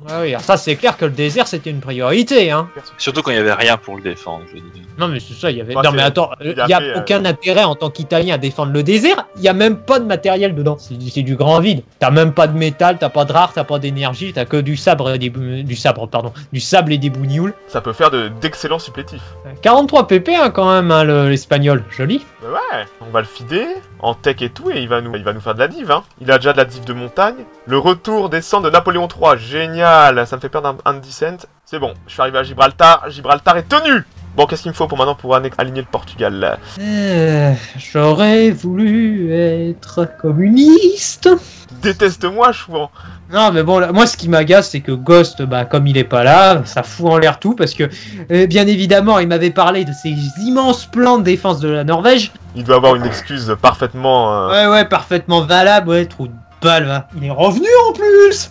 Ah oui, alors ça c'est clair que le désert c'était une priorité, hein. Surtout quand il y avait rien pour le défendre, je veux dire. Non mais c'est ça, il y avait... Bah, non mais attends, il y a aucun intérêt en tant qu'Italien à défendre le désert, il y a même pas de matériel dedans, c'est du grand vide. T'as même pas de métal, t'as pas de rare, t'as pas d'énergie, t'as que du sable et du sable et des bougnoules. Ça peut faire d'excellents supplétifs. 43 pp hein, quand même, hein, l'espagnol, joli. Bah ouais, on va le feeder en tech et tout et il va nous faire de la div, hein. Il a déjà de la div de montagne. Le retour des cendres de Napoléon III, génial, ça me fait perdre un descent. C'est bon, je suis arrivé à Gibraltar, Gibraltar est tenu. Bon, qu'est-ce qu'il me faut pour maintenant pour aligner le Portugal? J'aurais voulu être communiste. Déteste-moi, Chouan. Non mais bon, là, moi ce qui m'agace c'est que Ghost, bah comme il est pas là, ça fout en l'air tout parce que bien évidemment il m'avait parlé de ces immenses plans de défense de la Norvège. Il doit avoir une excuse parfaitement... Ouais, parfaitement valable, ouais, trou de balle, va. Il est revenu en plus.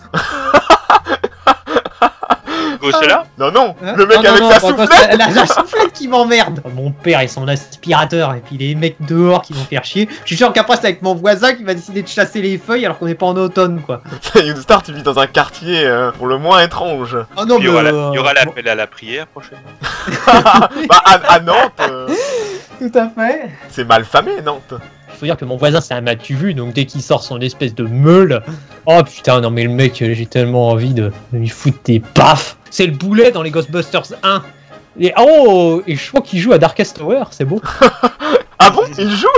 C'est là? Non, non, Hein, le mec avec sa soufflette. La soufflette qui m'emmerde. Mon père et son aspirateur et puis les mecs dehors qui vont faire chier. Je suis sûr qu'après c'est avec mon voisin qui va décider de chasser les feuilles alors qu'on n'est pas en automne quoi. Younstar, tu vis dans un quartier pour le moins étrange. Oh non, Il y aura l'appel à la prière prochainement. Bah à Nantes, Tout à fait. c'est mal famé Nantes. Faut dire que mon voisin c'est un matu-vu, donc dès qu'il sort son espèce de meule, oh putain non mais le mec j'ai tellement envie de lui foutre des baffes. C'est le boulet dans les Ghostbusters 1. Et oh, et je crois qu'il joue à Darkest Tower, c'est beau. Ah bon, il joue?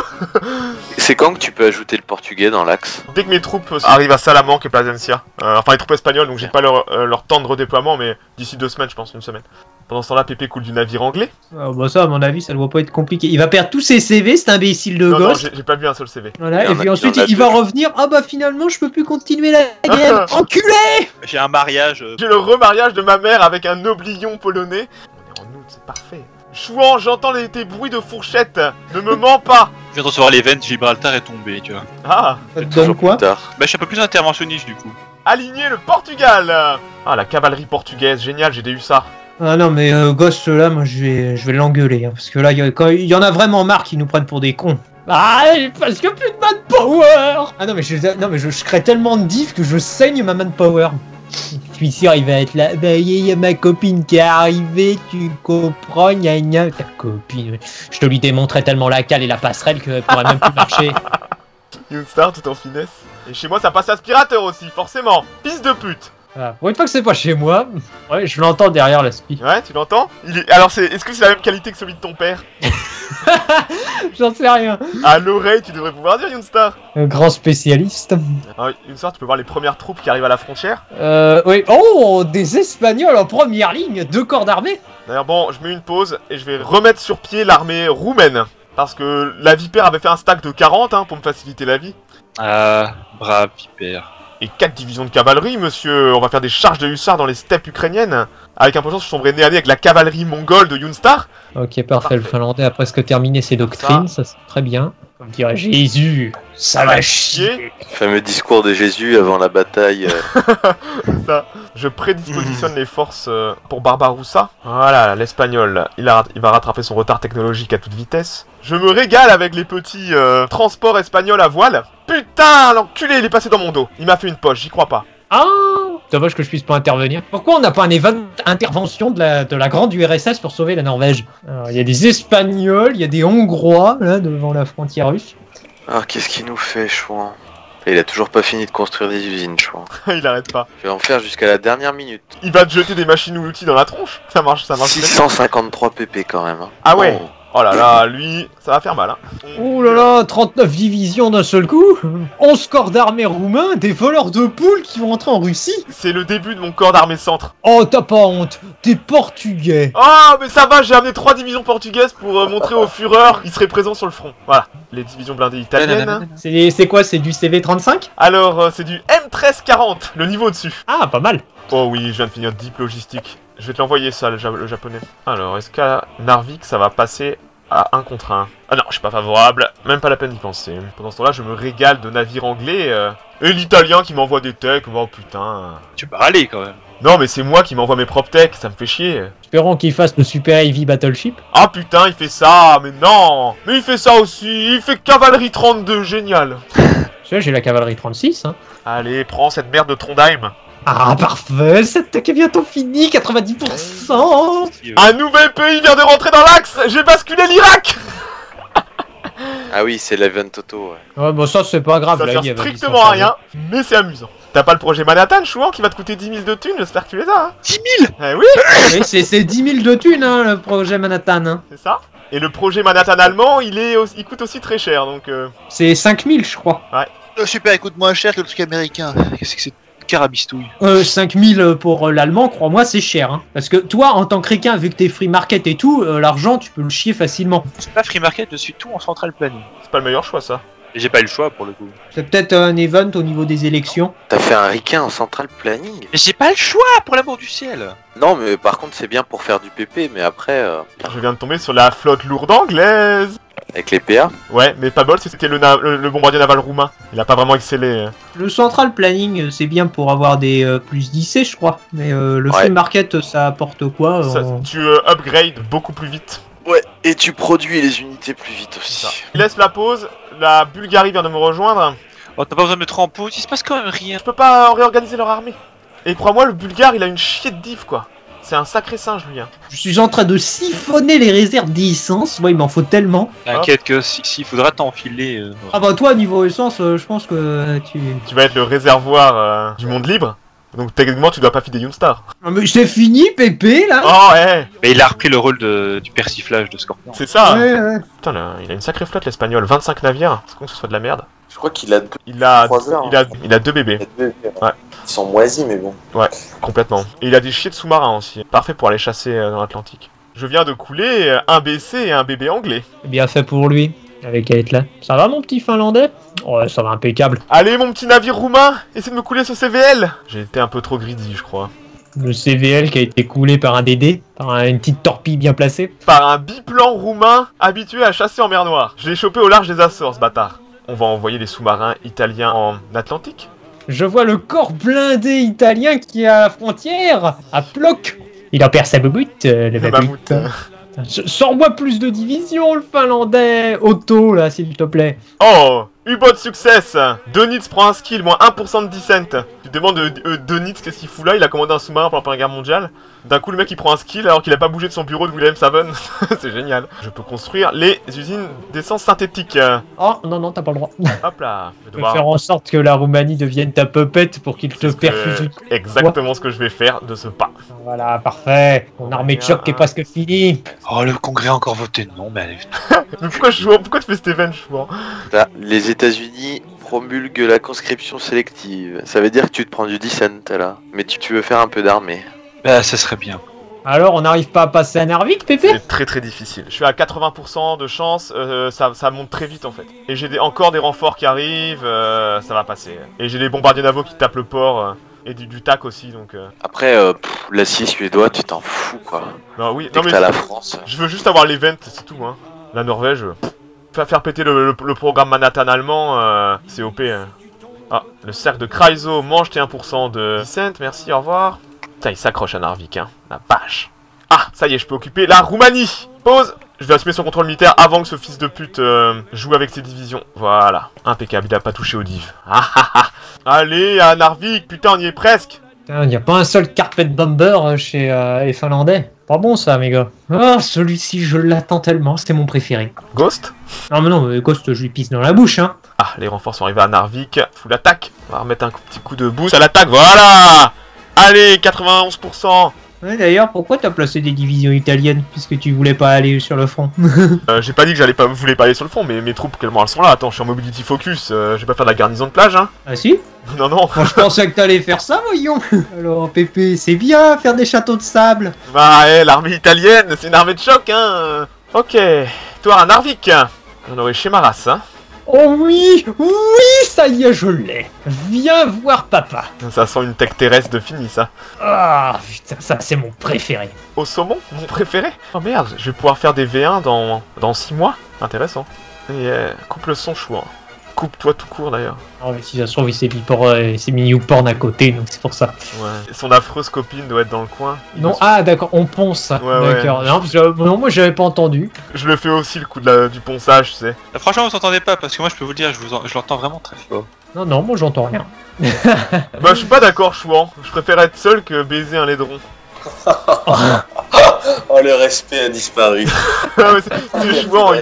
C'est quand que tu peux ajouter le portugais dans l'axe? Dès que mes troupes arrivent à Salamanque et Plasencia, enfin les troupes espagnoles, donc j'ai pas leur temps de redéploiement, mais d'ici 2 semaines, je pense, 1 semaine. Pendant ce temps-là, Pépé coule du navire anglais. Ah bah ça à mon avis ça doit pas être compliqué. Il va perdre tous ses CV, cet imbécile de Non, gosse. j'ai pas vu un seul CV. Voilà, Il et y en puis a- ensuite il y en a il va deux. revenir. Ah bah finalement je peux plus continuer la game. Enculé. J'ai un mariage. J'ai le remariage de ma mère avec un noblion polonais. On est en août, c'est parfait. Chouan, j'entends tes bruits de fourchette. Ne me mens pas. Je viens de recevoir l'event, Gibraltar est tombé, tu vois. Ah, Ça te Toujours donne quoi? plus tard. Bah, je suis un peu plus interventionniste du coup. aligner le Portugal. Ah, la cavalerie portugaise, génial, j'ai des hussards. Ah non mais gosse là moi je vais l'engueuler hein, parce que là il y en a vraiment marre qui nous prennent pour des cons. Ah parce que plus de manpower. Ah non mais je crée tellement de diff que je saigne ma manpower. Je suis sûr il va être là. Bah il y a ma copine qui est arrivée, tu comprends, gna ta copine. Je te lui démontrais tellement la cale et la passerelle qu'elle pourrait même plus marcher. Younstar tout en finesse. Et chez moi ça passe aspirateur aussi, forcément. Fils de pute. Voilà. Pour une fois que c'est pas chez moi, ouais je l'entends derrière la spi. Ouais, tu l'entends? Alors est-ce que c'est la même qualité que celui de ton père? J'en sais rien. À l'oreille, tu devrais pouvoir dire Younstar. Un grand spécialiste. Ah oui, Younstar, tu peux voir les premières troupes qui arrivent à la frontière. Oui. Oh, des Espagnols en première ligne, 2 corps d'armée. D'ailleurs, bon, je mets une pause et je vais remettre sur pied l'armée roumaine. Parce que la Vipère avait fait un stack de 40 pour me faciliter la vie. Ah, brave Vipère. Et 4 divisions de cavalerie, monsieur. On va faire des charges de hussards dans les steppes ukrainiennes. Avec un peu de chance, je tomberai nez à nez avec la cavalerie mongole de Younstar. Ok, parfait. Le Finlandais a presque terminé ses doctrines, ça c'est très bien. Comme dirait Jésus, ça va chier. Le fameux discours de Jésus avant la bataille. Ça. Je prédispositionne les forces pour Barbaroussa. Voilà, l'espagnol, il va rattraper son retard technologique à toute vitesse. Je me régale avec les petits transports espagnols à voile. Putain, l'enculé, il est passé dans mon dos. Il m'a fait une poche, j'y crois pas. Ah, dommage que je puisse pas intervenir. Pourquoi on n'a pas un événement intervention de la grande URSS pour sauver la Norvège? Alors, il y a des Espagnols, il y a des Hongrois là devant la frontière russe. Ah, qu'est-ce qu'il nous fait, Chouan? Et il a toujours pas fini de construire des usines, Chouan. Il arrête pas. Je vais en faire jusqu'à la dernière minute. Il va te jeter des machines ou outils dans la tronche. Ça marche. 653 pp quand même. Hein. Ah ouais. Oh. Oh là là, lui, ça va faire mal, hein. Oh là là, 39 divisions d'un seul coup, 11 corps d'armée roumains, des voleurs de poules qui vont entrer en Russie. C'est le début de mon corps d'armée centre. Oh, t'as pas honte, t'es portugais. Oh, mais ça va, j'ai amené 3 divisions portugaises pour montrer au Führer qu'ils seraient présents sur le front. Voilà, les divisions blindées italiennes. C'est quoi, c'est du CV35? Alors, c'est du M1340, le niveau au-dessus. Ah, pas mal. Oh oui, je viens de finir Deep Logistique. Je vais te l'envoyer ça, le japonais. Alors, est-ce qu'à Narvik, ça va passer à 1 contre 1? Ah non, je suis pas favorable, même pas la peine d'y penser. Pendant ce temps-là, je me régale de navires anglais. Et l'italien qui m'envoie des techs, oh putain. Tu peux râler quand même. Non, mais c'est moi qui m'envoie mes propres techs, ça me fait chier. Espérons qu'il fasse le Super Heavy Battleship. Ah putain, il fait ça, mais non. Mais il fait ça aussi, il fait cavalerie 32, génial. Tu sais, j'ai la cavalerie 36, hein. Allez, prends cette merde de Trondheim. Ah, parfait, cette tech est bientôt finie, 90%. Un nouvel pays vient de rentrer dans l'axe. J'ai basculé l'Irak. Ah oui, c'est l'event Toto, ouais. Ouais, bon, ça, c'est pas grave. Ça là, sert il y avait strictement à rien, mais c'est amusant. T'as pas le projet Manhattan, Chouan, qui va te coûter 10 000 de thunes, j'espère que tu les as, hein. 10 000. Eh oui, Oui, c'est 10 000 de thunes, hein, le projet Manhattan. Hein. c'est ça. Et le projet Manhattan allemand, il coûte aussi très cher, donc... C'est 5 000, je crois. Super, il coûte moins cher que le truc américain. Qu'est-ce que c'est carabistouille? 5 000 pour l'allemand, crois-moi, c'est cher. Hein. Parce que toi, en tant que ricain, vu que t'es free market et tout, l'argent, tu peux le chier facilement. C'est pas free market, je suis tout en central planning. C'est pas le meilleur choix, ça. Et j'ai pas eu le choix pour le coup. C'est peut-être un event au niveau des élections. T'as fait un ricain en central planning? Mais j'ai pas le choix, pour l'amour du ciel. Non, mais par contre, c'est bien pour faire du PP, mais après, Je viens de tomber sur la flotte lourde anglaise. avec les PA. Ouais, mais pas bol, c'était le bombardier naval roumain. Il a pas vraiment excellé. Le central planning, c'est bien pour avoir des plus 10C, je crois. Mais le Ouais. free market, ça apporte quoi Tu upgrades beaucoup plus vite. Ouais, et tu produis les unités plus vite aussi. Il laisse la pause, la Bulgarie vient de me rejoindre. Oh, t'as pas besoin de mettre en pause, il se passe quand même rien. Je peux pas réorganiser leur armée. Et crois-moi, le Bulgare, il a une chier de diff, quoi. C'est un sacré singe, lui. Hein. Je suis en train de siphonner les réserves d'essence. Moi, il m'en faut tellement. T'inquiète que si faudra t'enfiler. Ah bah toi, niveau essence, je pense que tu... Tu vas être le réservoir du monde libre. Donc techniquement, tu dois pas filer Youngstar. Ah mais j'ai fini, Pépé, là. Oh, ouais. Mais il a repris le rôle du persiflage de Scorpion. C'est ça. Ouais. Putain, il a une sacrée flotte, l'Espagnol. 25 navires. C'est con que ce soit de la merde. Je crois qu'il a deux, Il a 3 heures. il a deux bébés. Ouais. Ils sont moisis, mais bon. Complètement. Et il a des chiens de sous-marins aussi. Parfait pour aller chasser dans l'Atlantique. Je viens de couler un BC et un bébé anglais. Bien fait pour lui, avec être là. Ça va, mon petit Finlandais? Ouais, ça va impeccable. Allez, mon petit navire roumain, essaie de me couler ce CVL. J'ai été un peu trop greedy, je crois. Le CVL qui a été coulé par un DD, par une petite torpille bien placée. Par un biplan roumain habitué à chasser en mer Noire. Je l'ai chopé au large des Açores, ce bâtard. On va envoyer des sous-marins italiens en Atlantique. Je vois le corps blindé italien qui est à la frontière, à Ploc. Il en perd sa bouboute, le mammouth. Sors-moi plus de divisions, le Finlandais. Otto, là, s'il te plaît. Oh, U-Boat success. Donitz prend un skill, moins 1% de descent. Tu te demandes Donitz qu'est-ce qu'il fout là, il a commandé un sous-marin pendant la Première Guerre mondiale. D'un coup, le mec il prend un skill alors qu'il a pas bougé de son bureau de William Savon. C'est génial. Je peux construire les usines d'essence synthétique. Oh, non, t'as pas le droit. Hop là. Je vais Je vais devoir- faire en sorte que la Roumanie devienne ta puppette pour qu'il te C'est ce que- perfuse. Exactement ce que je vais faire de ce pas. Voilà, parfait. Mon armée de choc est presque finie. Oh, le congrès a encore voté non, mais allez. Mais pourquoi tu fais cet event, je vois? Là, les États-Unis promulguent la conscription sélective. Ça veut dire que tu te prends du dissent là. Mais tu veux faire un peu d'armée. Bah, ça serait bien. Alors, on n'arrive pas à passer à Narvik, Pépé? C'est très très difficile. Je suis à 80% de chance, ça monte très vite en fait. Et j'ai encore des renforts qui arrivent, ça va passer. Et j'ai des bombardiers navaux qui tapent le port, et du TAC aussi, donc... Après, l'acier suédois, tu t'en fous, quoi. Non, oui, Dès non que mais t'as la France. je veux juste avoir l'event, c'est tout, hein. La Norvège, faire péter le programme Manhattan allemand, c'est OP, hein. Ah, le cercle de Chryso mange tes 1% de Vicente, merci, au revoir. Putain, il s'accroche à Narvik, hein, la vache. Ah, ça y est, je peux occuper la Roumanie. Pause. Je vais assumer son contrôle militaire avant que ce fils de pute joue avec ses divisions. Voilà, impeccable, il a pas touché aux div. Ah ah ah. Allez, à Narvik, putain, on y est presque. Putain, y a pas un seul carpet bomber chez les Finlandais. Pas bon ça, mes gars. Ah, celui-ci, je l'attends tellement, c'est mon préféré. Ghost. Non, mais non, Ghost, je lui pisse dans la bouche, hein. Ah, les renforts sont arrivés à Narvik. Full attaque. On va remettre un petit coup de boost à l'attaque. Voilà. Allez, 91%. Ouais, d'ailleurs, pourquoi t'as placé des divisions italiennes, puisque tu voulais pas aller sur le front? J'ai pas dit que voulais pas aller sur le front, mais mes troupes, elles sont là. Attends, je suis en mobility focus. Je vais pas faire de la garnison de plage, hein. Ah si? Non, non. Moi, je pensais que t'allais faire ça, voyons. Alors, Pépé, c'est bien, faire des châteaux de sable. Bah, l'armée italienne, c'est une armée de choc, hein. Ok. Toi, à Narvik. On aurait chez Maras, hein. Oh oui, ça y est, je l'ai. Viens voir papa. Ça sent une tech terrestre de fini, ça. Ah, putain, ça, c'est mon préféré. Au saumon, mon préféré. Oh merde, je vais pouvoir faire des V1 dans 6 mois. Intéressant. Et coupe le son chou. Hein. Coupe-toi tout court d'ailleurs. Oh, mais si ça se trouve, il s'est mis YouPorn à côté, donc c'est pour ça. Ouais. Son affreuse copine doit être dans le coin. Non, ah d'accord, on ponce. Ouais, D'accord. ouais. Non, parce que, non, moi j'avais pas entendu. Je le fais aussi le coup du ponçage, tu sais. Franchement, vous entendez pas, parce que moi, je peux vous le dire, je l'entends vraiment très fort. Non, non, moi j'entends rien. Bah, je suis pas d'accord, Chouan. Je préfère être seul que baiser un laideron. Oh, le respect a disparu. C'est Chouan,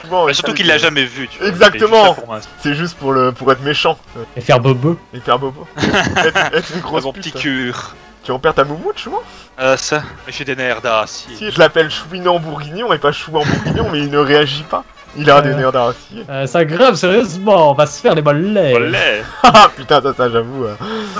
Chouan, Bah, surtout qu'il l'a jamais vu, tu vois. Exactement. C'est juste ça pour C'est juste pour être méchant. Et faire bobo. Et faire bobo. être une grosse mon pute. petit cure. Tu repères ta moumoute, Chouan? Ça, mais j'ai des nerfs d'acier. Si, je l'appelle Chouinan Bourguignon et pas Chouan Bourguignon, mais il ne réagit pas. Il a des nerfs d'acier. Ça grave, sérieusement, on va se faire les mollets. Olé. Ah putain, ça j'avoue.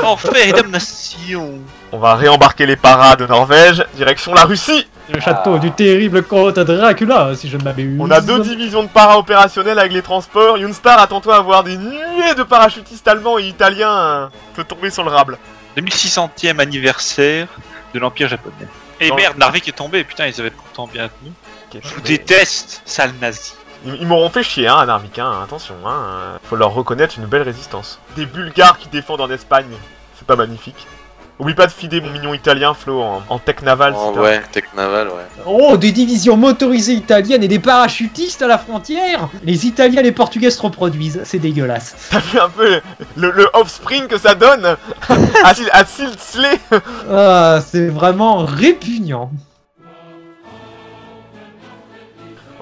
Enfer et damnation. On va réembarquer les paras de Norvège, direction la Russie. Le château du terrible comte Dracula, si je ne m'abuse. On a 2 divisions de paras opérationnelles avec les transports. Younstar, attends-toi à voir des nuées de parachutistes allemands et italiens te tomber sur le rable. 2600e anniversaire de l'Empire japonais. Et Non. merde, Narvik est tombé, putain, ils avaient pourtant bien tenu. Ok, Je vous mais- déteste, sale nazi. Ils m'auront fait chier, hein, à Narvik, hein, attention, hein. Faut leur reconnaître une belle résistance. Des Bulgares qui défendent en Espagne, c'est pas magnifique. Oublie pas de fider mon mignon italien, Flo, en tech naval. Oh, si t'as- ouais, tech naval, ouais. Oh, des divisions motorisées italiennes et des parachutistes à la frontière. Les Italiens et les Portugais se reproduisent, c'est dégueulasse. T'as vu un peu le offspring que ça donne à Siltsley. Ah, c'est vraiment répugnant.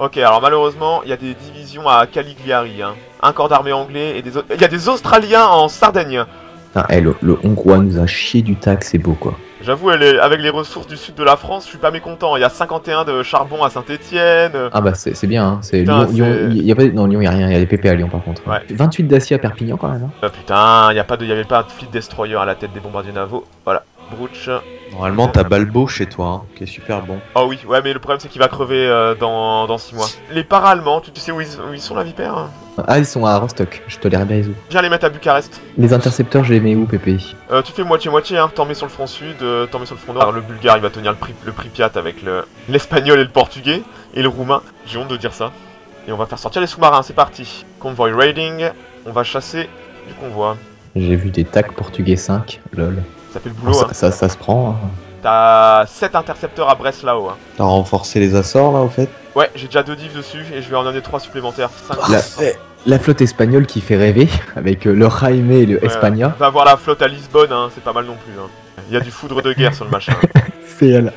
Ok, alors malheureusement, il y a des divisions à Cagliari, hein. Un corps d'armée anglais et des autres... Il y a des Australiens en Sardaigne. Putain, le Hongrois nous a chié du tac, c'est beau quoi. J'avoue, avec les ressources du sud de la France, je suis pas mécontent. Il y a 51 de charbon à Saint-Étienne. Ah bah c'est bien, hein. C'est Putain, Lyon, y a pas, non, Lyon, y a rien, y a des PP à Lyon par contre. Ouais. 28 d'acier à Perpignan quand même. Hein. Putain, il y avait pas de fleet destroyer à la tête des bombardiers navaux. Voilà, Bruch. Normalement, t'as Balbo chez toi, hein, qui est super bon. Oh oui, ouais, mais le problème c'est qu'il va crever dans 6 mois. Les para-allemands, tu sais où ils sont, la vipère? Ah, ils sont à Rostock, je te les réserve. Viens les mettre à Bucarest. Les intercepteurs, je les mets où, Pépé? Tu fais moitié-moitié, hein. T'en mets sur le front sud, t'en mets sur le front nord. Alors, le bulgare il va tenir le Pripyat avec l'espagnol et le portugais, et le roumain. J'ai honte de dire ça. Et on va faire sortir les sous-marins, c'est parti. Convoy raiding, on va chasser du convoi. J'ai vu des TAC portugais 5, lol. Ça fait le boulot, hein. Ça se prend. Hein. T'as 7 intercepteurs à Breslau, hein. T'as renforcé les Açores là au fait? Ouais, j'ai déjà 2 divs dessus, et je vais en donner 3 supplémentaires. 5 La flotte espagnole qui fait rêver, avec le Jaime et le Espagna. Va voir la flotte à Lisbonne, hein, c'est pas mal non plus. Hein. Il y a du foudre de guerre sur le machin. CL1.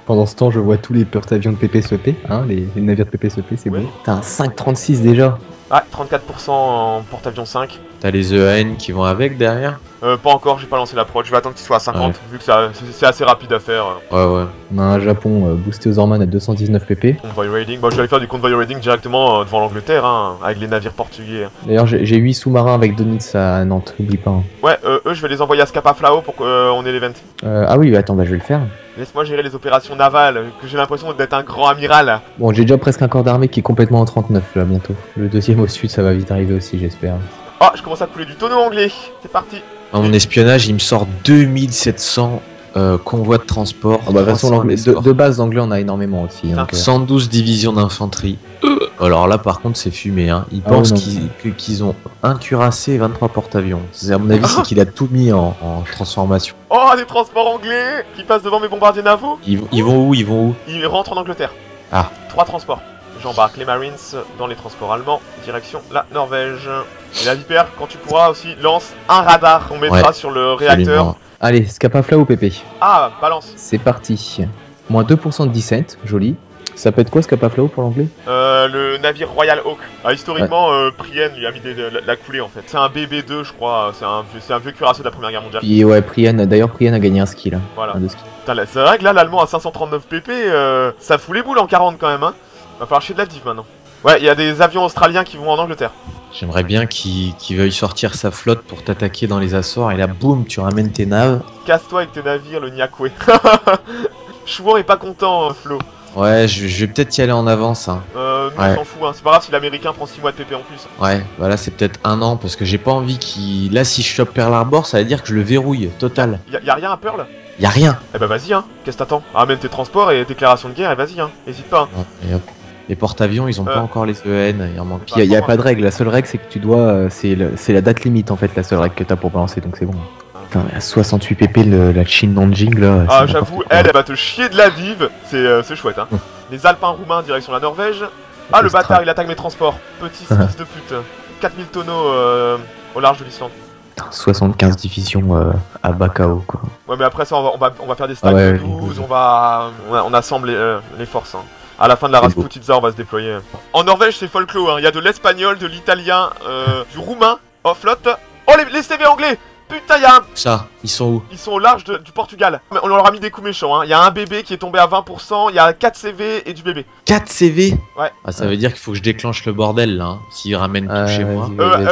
Pendant ce temps, je vois tous les porte-avions de PPSEP, hein, les navires de PPSEP, c'est Oui. beau. T'as un 5,36 déjà. Ah, 34% en porte-avions 5. T'as les EAN qui vont avec derrière? Pas encore, j'ai pas lancé l'approche, je vais attendre qu'il soit à 50, Ouais. vu que c'est assez rapide à faire. Ouais. On a un Japon boosté aux hormones à 219 pp. Convoy raiding, bon je vais aller faire du convoy raiding directement devant l'Angleterre, hein, avec les navires portugais. D'ailleurs, j'ai 8 sous-marins avec Donitz à Nantes, oublie pas. Hein. Ouais, eux je vais les envoyer à Scapa Flow pour qu'on ait l'event. Ah oui, bah attends, bah je vais le faire. Laisse-moi gérer les opérations navales, que j'ai l'impression d'être un grand amiral. Bon, j'ai déjà presque un corps d'armée qui est complètement en 39 là, bientôt. Le deuxième au sud, ça va vite arriver aussi, j'espère. Oh, je commence à couler du tonneau anglais, c'est parti. Dans mon espionnage, il me sort 2700 convois de transport. Ah bah, de toute façon, 300 l'anglais- escorts, de base, l'anglais, on a énormément aussi. Donc, 112 divisions d'infanterie. Alors là, par contre, c'est fumé. Hein. Ils Ah pensent oui, non. qu'ils ont un cuirassé et 23 porte-avions. À mon avis, c'est qu'il a tout mis en transformation. Oh, des transports anglais qui passent devant mes bombardiers navaux. Ils vont où? Ils rentrent en Angleterre. Ah. 3 transports. J'embarque les Marines dans les transports allemands, direction la Norvège. Et la Vipère, quand tu pourras aussi, lance un radar qu'on mettra Ouais, sur le réacteur. Absolument. Allez, Scapafla ou PP? Ah, balance. C'est parti. Moins 2% de descent, joli. Ça peut être quoi Scapafla pour l'anglais? Le navire Royal Oak. Ah, historiquement, Prien lui a mis la coulée en fait. C'est un BB2, je crois. C'est un vieux cuirassé de la Première Guerre mondiale. Puis ouais, Prian, d'ailleurs Prian a gagné un ski là. Voilà. Un de ski. Putain, c'est vrai que là, l'allemand à 539 pp, ça fout les boules en 40 quand même. Hein. Va falloir chier de la div maintenant. Ouais, il y a des avions australiens qui vont en Angleterre. J'aimerais bien qu'il veuille sortir sa flotte pour t'attaquer dans les Açores et là, boum, tu ramènes tes naves. Casse-toi avec tes navires, le Nyakwe. Chouan est pas content, Flo. Ouais, je vais peut-être y aller en avance. Hein. Nous, Ouais. on s'en fout, hein. C'est pas grave si l'américain prend 6 mois de PP en plus. Ouais, voilà, c'est peut-être un an parce que j'ai pas envie qu'il. Là, si je chope Pearl Harbor, ça veut dire que je le verrouille, total. Y a rien à Pearl? Y a rien. Eh bah vas-y, hein. Qu'est-ce que t'attends? Ramène tes transports et déclaration de guerre et vas-y, hein. Hésite pas. Hein. Ouais, et hop. Les porte-avions, ils ont pas encore les EN, il en manque. Puis y a pas de règle, la seule règle c'est que tu dois. C'est la date limite en fait, la seule règle que t'as pour balancer donc c'est bon. Putain, mais à 68 pp la Chine Nanjing là. Ah, c'est j'avoue, n'importe quoi. elle va te chier de la div. C'est chouette, hein. Les Alpins roumains direction la Norvège. Ah, le Austral. bâtard, il attaque mes transports. Petit fils de pute. 4000 tonneaux au large de l'Islande. 75 divisions à Bakao, quoi. Ouais, mais après ça, on va faire des stacks Ouais, de 12, on assemble les forces. Hein. À la fin de la Rasputitsa, on va se déployer. En Norvège, c'est folklore, hein. Il y a de l'espagnol, de l'italien, du roumain, en flotte. Oh, les CV anglais! Putain, Ça, ils sont où? ils sont au large du Portugal. Mais on leur a mis des coups méchants, hein. Il y a un bébé qui est tombé à 20%, il y a 4 CV et du bébé. 4 CV? Ouais. Ah, ça veut dire qu'il faut que je déclenche le bordel là, hein, s'ils ramènent tout chez moi.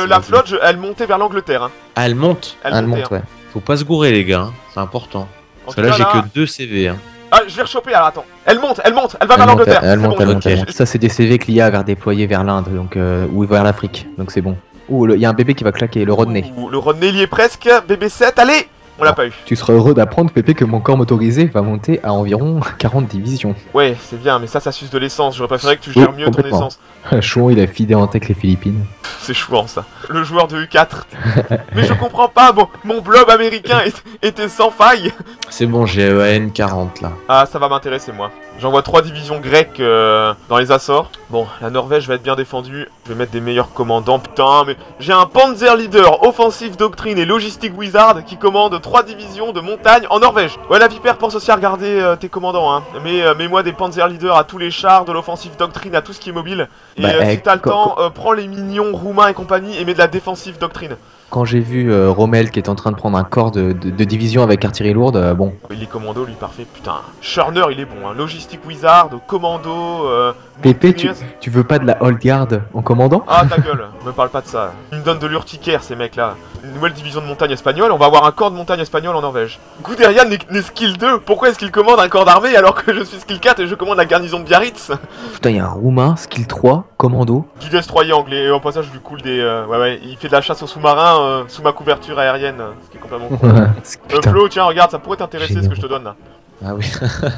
La flotte, elle montait vers l'Angleterre. Hein. Ah, elle monte? Elle montait, monte, hein. ouais. Faut pas se gourer les gars, hein. C'est important. En Parce tout que là cas, j'ai que 2 CV. Hein. Ah, je vais rechoper, alors attends. Elle monte, elle va vers l'Angleterre. Elle monte, elle monte, ok. elle monte. Ça, c'est des CV que l'IA va redéployer vers l'Inde, donc ou vers l'Afrique, donc c'est bon. Ouh, il y a un bébé qui va claquer, le Rodney. Ouh, le Rodney, il y est presque. BB7, allez! On l'a pas eu. Tu seras heureux d'apprendre, Pépé, que mon corps motorisé va monter à environ 40 divisions. Ouais, c'est bien, mais ça suce de l'essence. J'aurais préféré que tu gères mieux ton complètement. essence. Chouan, il a fidé en tech les Philippines. C'est chouant ça. Le joueur de U4. Mais je comprends pas, mon blob américain était sans faille. C'est bon, j'ai EAN 40 là. Ah, ça va m'intéresser moi. J'envoie 3 divisions grecques dans les Açores. Bon, la Norvège va être bien défendue. Je vais mettre des meilleurs commandants. Putain, mais j'ai un Panzer Leader, offensive doctrine et logistique wizard qui commande 3 divisions de montagne en Norvège. Ouais, la Vipère, pense aussi à regarder tes commandants, hein. Mets-moi des Panzer Leader à tous les chars, de l'offensive doctrine à tout ce qui est mobile. Et si t'as le temps, prends les minions roumains et compagnie et mets de la défensive doctrine. Quand j'ai vu Rommel qui est en train de prendre un corps de division avec artillerie lourde, bon. Il est commando, lui, parfait. Putain, Schörner, il est bon, hein. Logistique wizard, commando, Pépé, tu veux pas de la Old Guard en commandant? Ah, ta gueule, me parle pas de ça. Ils me donnent de l'urticaire, ces mecs-là. Une nouvelle division de montagne espagnole, on va avoir un corps de montagne espagnol en Norvège. Guderian n'est skill 2, pourquoi est-ce qu'il commande un corps d'armée alors que je suis skill 4 et je commande la garnison de Biarritz? Putain, il y a un Roumain, skill 3, commando. Du destroyer anglais, et en passage, je lui coule des... ouais, il fait de la chasse aux sous-marins sous ma couverture aérienne, ce qui est complètement con. Putain. Flo, tiens, regarde, ça pourrait t'intéresser ce que je te donne là. Ah oui.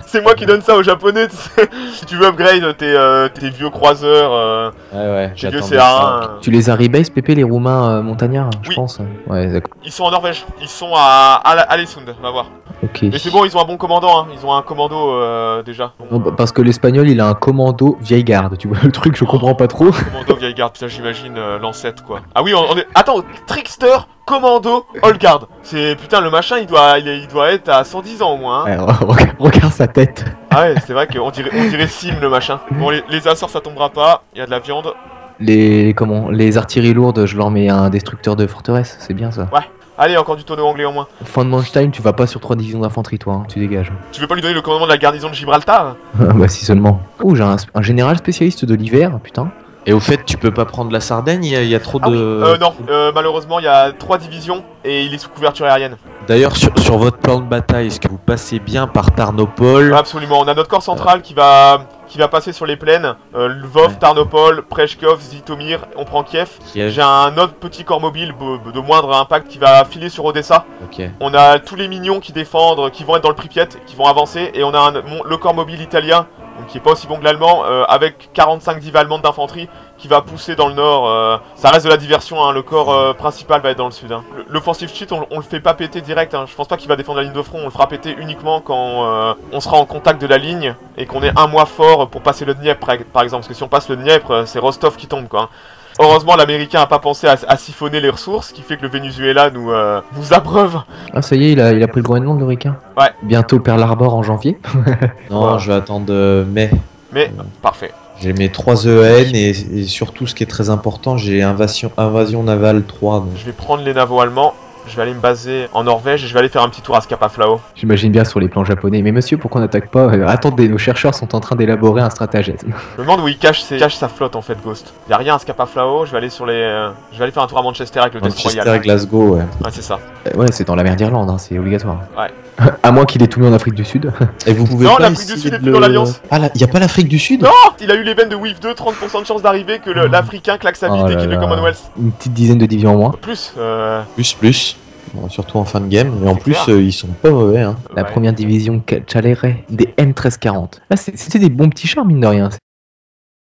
C'est moi qui donne ça aux japonais, tu sais. Si tu veux upgrade tes vieux croiseurs, Ouais, tes vieux j'attendais CA1. ça. Tu les as rebase, Pépé, les Roumains montagnards, je Oui. pense. Ouais, d'accord. Ils sont en Norvège, ils sont à Alesund, va voir. Ok. Mais c'est bon, ils ont un bon commandant, hein. Ils ont un commando déjà. Non, bah, parce que l'espagnol, il a un commando vieille garde, tu vois le truc, je comprends pas trop. Commando vieille garde, putain, j'imagine l'ancêtre quoi. Ah oui, on est. Attends, Trickster, commando, Old Guard. C'est putain, le machin, il doit être à 110 ans au moins. Hein. Ouais, regarde sa tête. Ah ouais, c'est vrai qu'on dirait Sim le machin. Bon, les Açores ça tombera pas, il y a de la viande. Les artilleries lourdes, je leur mets un destructeur de forteresse, c'est bien ça. Allez, encore du tonneau anglais en moins. Fin de manche time, tu vas pas sur 3 divisions d'infanterie, toi, hein, tu dégages. Tu veux pas lui donner le commandement de la garnison de Gibraltar? Bah, si seulement. Oh, j'ai un général spécialiste de l'hiver, putain. Et au fait, tu peux pas prendre la Sardaigne, il y a trop Ah de... oui, non, malheureusement il y a 3 divisions et il est sous couverture aérienne. D'ailleurs, sur votre plan de bataille, est-ce que vous passez bien par Tarnopol? Absolument, on a notre corps central qui va passer sur les plaines, Lvov, Ouais. Tarnopol, Preshkov, Zitomir, on prend Kiev. Kiev. J'ai un autre petit corps mobile de moindre impact qui va filer sur Odessa. Ok. On a tous les minions qui défendent, qui vont être dans le Pripyat, qui vont avancer, et on a le corps mobile italien, donc qui est pas aussi bon que l'allemand, avec 45 divs allemandes d'infanterie, qui va pousser dans le nord. Ça reste de la diversion, hein, le corps principal va être dans le sud. Hein. L'offensive cheat, on le fait pas péter direct, hein. Je pense pas qu'il va défendre la ligne de front, on le fera péter uniquement quand on sera en contact de la ligne, et qu'on ait un mois fort pour passer le Dniepr, par exemple, parce que si on passe le Dniepr, c'est Rostov qui tombe, quoi. Hein. Heureusement, l'Américain a pas pensé à siphonner les ressources, ce qui fait que le Venezuela nous abreuve. Ah, ça y est, il a pris le Groenland, le Ricain. Ouais. Bientôt Pearl Harbor en janvier. Non, Voilà. je vais attendre mai. Mais, parfait. J'ai mes 3 EAN et surtout, ce qui est très important, j'ai invasion navale 3. Donc. Je vais prendre les navaux allemands, je vais aller me baser en Norvège et je vais aller faire un petit tour à Scapa-Flow. J'imagine bien sur les plans japonais. Mais monsieur, pourquoi on n'attaque pas? Attendez, nos chercheurs sont en train d'élaborer un stratagème. Je me demande où il cache sa flotte en fait, Ghost. Y a rien à Scapa-Flow, je vais aller je vais aller faire un tour à Manchester avec le Manchester destroyer. et Glasgow, ouais. Ouais, c'est ça. Ouais, c'est dans la mer d'Irlande, hein, c'est obligatoire. Ouais. À moins qu'il ait tout mis en Afrique du Sud. Et vous pouvez Non, pas l'Afrique du essayer Sud est de plus dans l'Alliance. Ah, y a pas l'Afrique du Sud? Non, il a eu l'ébène de Wave 2, 30% de chance d'arriver que l'Africain claque sa bite Oh et là qu'il le là. Commonwealth. Une petite dizaine de divisions en moins. Plus, Plus. Bon, surtout en fin de game. Et en C'est plus, clair. ils sont pas mauvais, hein. La ouais. première division Chaleret, des M1340. Là, c'était des bons petits chars, mine de rien.